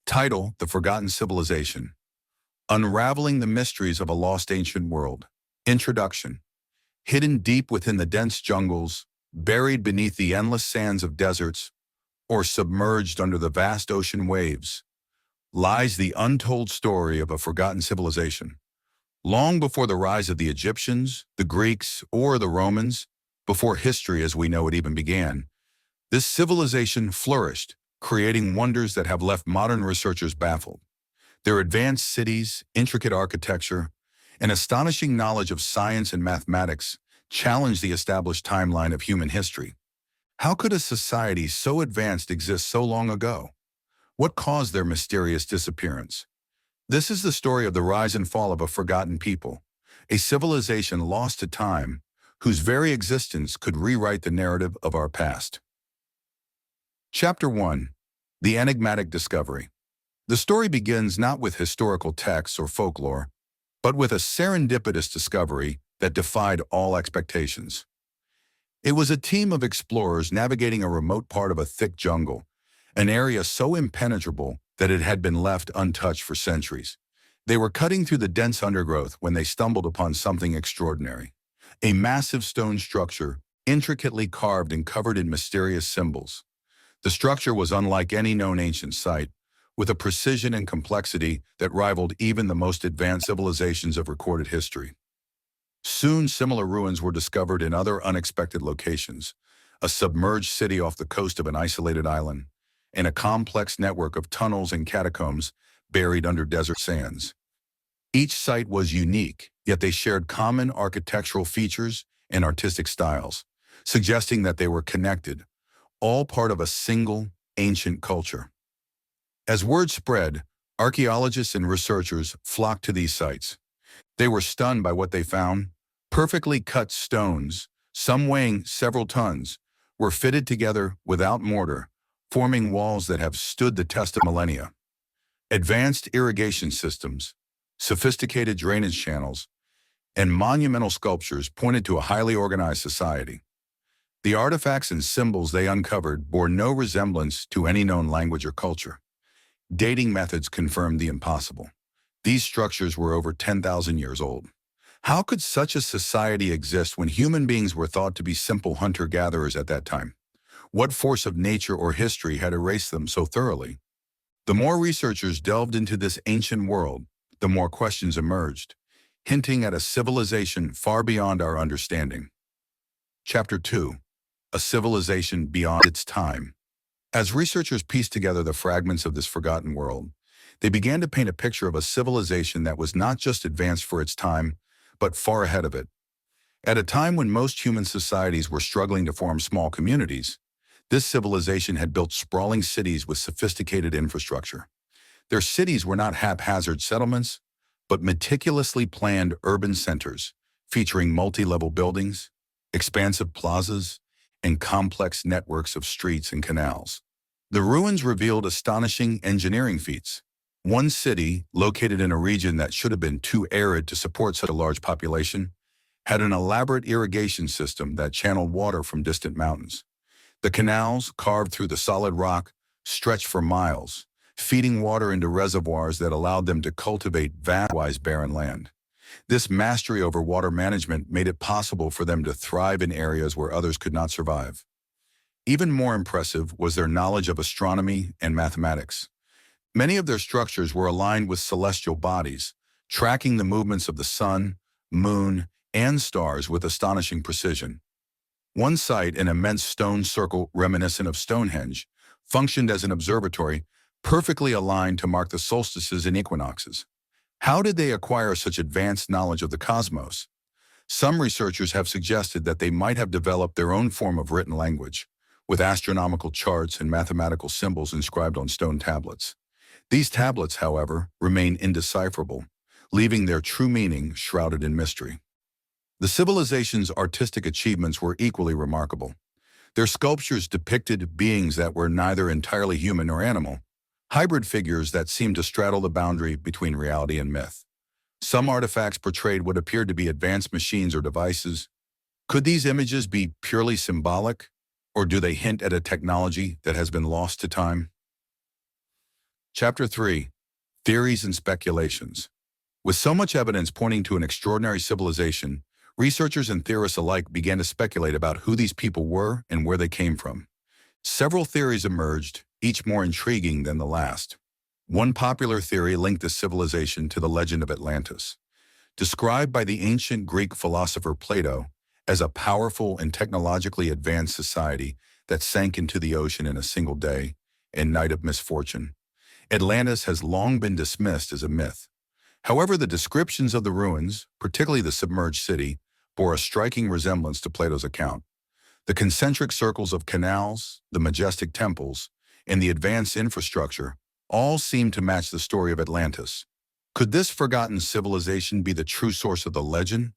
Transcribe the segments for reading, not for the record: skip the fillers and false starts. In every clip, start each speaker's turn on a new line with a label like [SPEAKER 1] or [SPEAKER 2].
[SPEAKER 1] Title: The Forgotten Civilization. Unraveling the Mysteries of a Lost Ancient World. Introduction. Hidden deep within the dense jungles, buried beneath the endless sands of deserts, or submerged under the vast ocean waves, lies the untold story of a forgotten civilization. Long before the rise of the Egyptians, the Greeks, or the Romans, before history as we know it even began, this civilization flourished, creating wonders that have left modern researchers baffled. Their advanced cities, intricate architecture, and astonishing knowledge of science and mathematics challenge the established timeline of human history. How could a society so advanced exist so long ago? What caused their mysterious disappearance? This is the story of the rise and fall of a forgotten people, a civilization lost to time, whose very existence could rewrite the narrative of our past. Chapter 1. The Enigmatic Discovery. The story begins not with historical texts or folklore, but with a serendipitous discovery that defied all expectations. It was a team of explorers navigating a remote part of a thick jungle, an area so impenetrable that it had been left untouched for centuries. They were cutting through the dense undergrowth when they stumbled upon something extraordinary. A massive stone structure, intricately carved and covered in mysterious symbols. The structure was unlike any known ancient site, with a precision and complexity that rivaled even the most advanced civilizations of recorded history. Soon, similar ruins were discovered in other unexpected locations: a submerged city off the coast of an isolated island, and a complex network of tunnels and catacombs buried under desert sands. Each site was unique, yet they shared common architectural features and artistic styles, suggesting that they were connected, all part of a single, ancient culture. As word spread, archaeologists and researchers flocked to these sites. They were stunned by what they found. Perfectly cut stones, some weighing several tons, were fitted together without mortar, forming walls that have stood the test of millennia. Advanced irrigation systems, sophisticated drainage channels, and monumental sculptures pointed to a highly organized society. The artifacts and symbols they uncovered bore no resemblance to any known language or culture. Dating methods confirmed the impossible. These structures were over 10,000 years old. How could such a society exist when human beings were thought to be simple hunter-gatherers at that time? What force of nature or history had erased them so thoroughly? The more researchers delved into this ancient world, the more questions emerged, hinting at a civilization far beyond our understanding. Chapter 2. A civilization beyond its time. As researchers pieced together the fragments of this forgotten world, they began to paint a picture of a civilization that was not just advanced for its time, but far ahead of it. At a time when most human societies were struggling to form small communities, this civilization had built sprawling cities with sophisticated infrastructure. Their cities were not haphazard settlements, but meticulously planned urban centers, featuring multi-level buildings, expansive plazas, and complex networks of streets and canals. The ruins revealed astonishing engineering feats. One city, located in a region that should have been too arid to support such a large population, had an elaborate irrigation system that channeled water from distant mountains. The canals, carved through the solid rock, stretched for miles, feeding water into reservoirs that allowed them to cultivate vast, barren land. This mastery over water management made it possible for them to thrive in areas where others could not survive. Even more impressive was their knowledge of astronomy and mathematics. Many of their structures were aligned with celestial bodies, tracking the movements of the sun, moon, and stars with astonishing precision. One site, an immense stone circle reminiscent of Stonehenge, functioned as an observatory, perfectly aligned to mark the solstices and equinoxes. How did they acquire such advanced knowledge of the cosmos? Some researchers have suggested that they might have developed their own form of written language, with astronomical charts and mathematical symbols inscribed on stone tablets. These tablets, however, remain indecipherable, leaving their true meaning shrouded in mystery. The civilization's artistic achievements were equally remarkable. Their sculptures depicted beings that were neither entirely human nor animal, hybrid figures that seemed to straddle the boundary between reality and myth. Some artifacts portrayed what appeared to be advanced machines or devices. Could these images be purely symbolic, or do they hint at a technology that has been lost to time? Chapter 3. Theories and Speculations. With so much evidence pointing to an extraordinary civilization, researchers and theorists alike began to speculate about who these people were and where they came from. Several theories emerged, each more intriguing than the last. One popular theory linked this civilization to the legend of Atlantis. Described by the ancient Greek philosopher Plato as a powerful and technologically advanced society that sank into the ocean in a single day and night of misfortune, Atlantis has long been dismissed as a myth. However, the descriptions of the ruins, particularly the submerged city, bore a striking resemblance to Plato's account. The concentric circles of canals, the majestic temples, and the advanced infrastructure all seem to match the story of Atlantis. Could this forgotten civilization be the true source of the legend?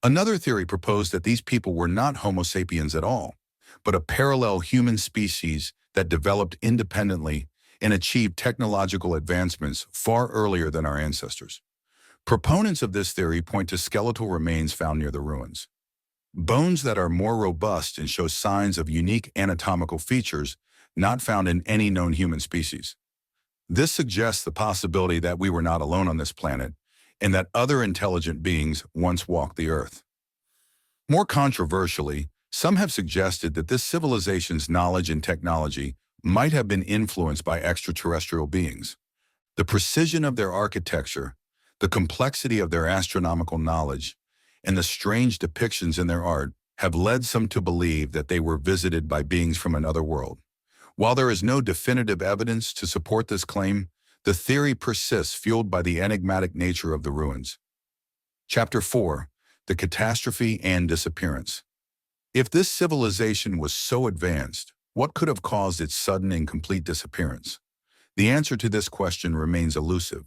[SPEAKER 1] Another theory proposed that these people were not Homo sapiens at all, but a parallel human species that developed independently and achieved technological advancements far earlier than our ancestors. Proponents of this theory point to skeletal remains found near the ruins. Bones that are more robust and show signs of unique anatomical features not found in any known human species. This suggests the possibility that we were not alone on this planet and that other intelligent beings once walked the Earth. More controversially, some have suggested that this civilization's knowledge and technology might have been influenced by extraterrestrial beings. The precision of their architecture, the complexity of their astronomical knowledge, and the strange depictions in their art have led some to believe that they were visited by beings from another world. While there is no definitive evidence to support this claim, the theory persists, fueled by the enigmatic nature of the ruins. Chapter 4. The Catastrophe and Disappearance. If this civilization was so advanced, what could have caused its sudden and complete disappearance? The answer to this question remains elusive,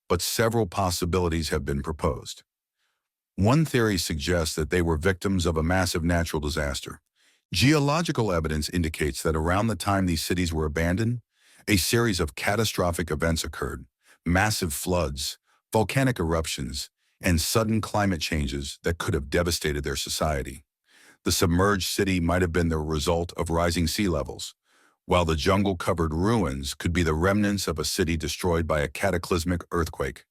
[SPEAKER 1] but several possibilities have been proposed. One theory suggests that they were victims of a massive natural disaster. Geological evidence indicates that around the time these cities were abandoned, a series of catastrophic events occurred: massive floods, volcanic eruptions, and sudden climate changes that could have devastated their society. The submerged city might have been the result of rising sea levels, while the jungle-covered ruins could be the remnants of a city destroyed by a cataclysmic earthquake.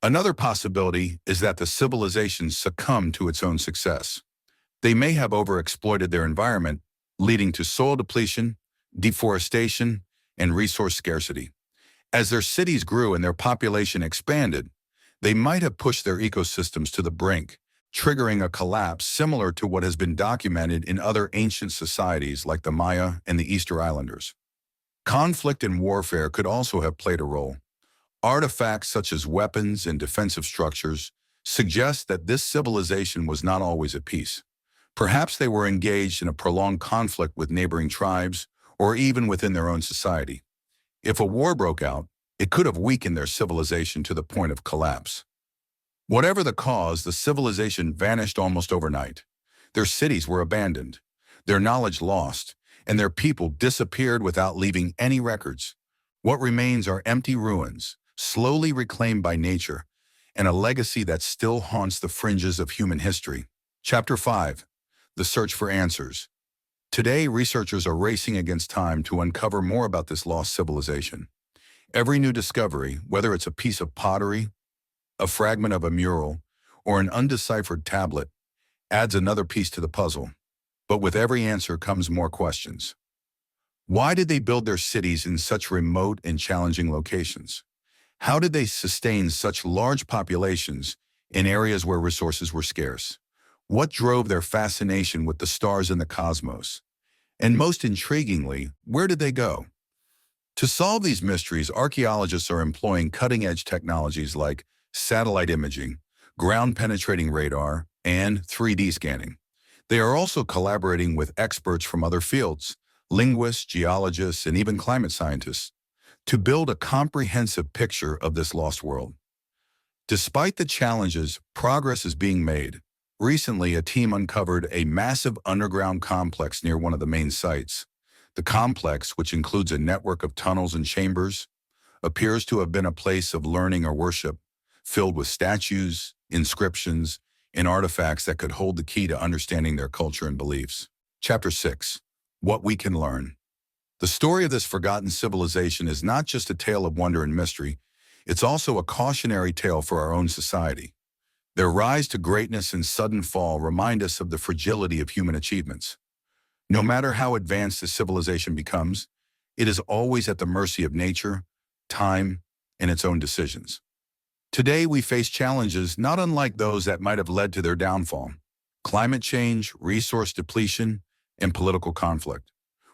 [SPEAKER 1] Another possibility is that the civilization succumbed to its own success. They may have overexploited their environment, leading to soil depletion, deforestation, and resource scarcity. As their cities grew and their population expanded, they might have pushed their ecosystems to the brink, triggering a collapse similar to what has been documented in other ancient societies like the Maya and the Easter Islanders. Conflict and warfare could also have played a role. Artifacts such as weapons and defensive structures suggest that this civilization was not always at peace. Perhaps they were engaged in a prolonged conflict with neighboring tribes or even within their own society. If a war broke out, it could have weakened their civilization to the point of collapse. Whatever the cause, the civilization vanished almost overnight. Their cities were abandoned, their knowledge lost, and their people disappeared without leaving any records. What remains are empty ruins, slowly reclaimed by nature, and a legacy that still haunts the fringes of human history. Chapter 5. The Search for Answers. Today, researchers are racing against time to uncover more about this lost civilization. Every new discovery, whether it's a piece of pottery, a fragment of a mural, or an undeciphered tablet, adds another piece to the puzzle. But with every answer comes more questions. Why did they build their cities in such remote and challenging locations? How did they sustain such large populations in areas where resources were scarce? What drove their fascination with the stars and the cosmos? And most intriguingly, where did they go? To solve these mysteries, archaeologists are employing cutting-edge technologies like satellite imaging, ground-penetrating radar, and 3D scanning. They are also collaborating with experts from other fields, linguists, geologists, and even climate scientists, to build a comprehensive picture of this lost world. Despite the challenges, progress is being made. Recently, a team uncovered a massive underground complex near one of the main sites. The complex, which includes a network of tunnels and chambers, appears to have been a place of learning or worship, filled with statues, inscriptions, and artifacts that could hold the key to understanding their culture and beliefs. Chapter 6. What we can learn. The story of this forgotten civilization is not just a tale of wonder and mystery, it's also a cautionary tale for our own society. Their rise to greatness and sudden fall remind us of the fragility of human achievements. No matter how advanced a civilization becomes, it is always at the mercy of nature, time, and its own decisions. Today, we face challenges not unlike those that might have led to their downfall: climate change, resource depletion, and political conflict.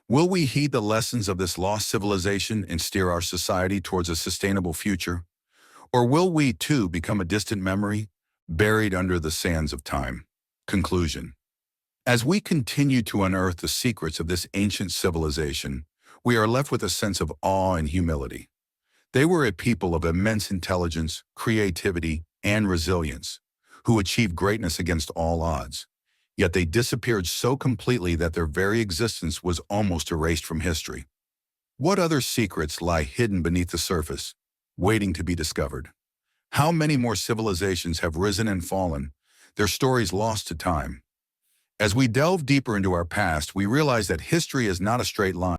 [SPEAKER 1] Will we heed the lessons of this lost civilization and steer our society towards a sustainable future? Or will we, too, become a distant memory, buried under the sands of time? Conclusion. As we continue to unearth the secrets of this ancient civilization, we are left with a sense of awe and humility. They were a people of immense intelligence, creativity, and resilience, who achieved greatness against all odds. Yet they disappeared so completely that their very existence was almost erased from history. What other secrets lie hidden beneath the surface, waiting to be discovered? How many more civilizations have risen and fallen, their stories lost to time? As we delve deeper into our past, we realize that history is not a straight line.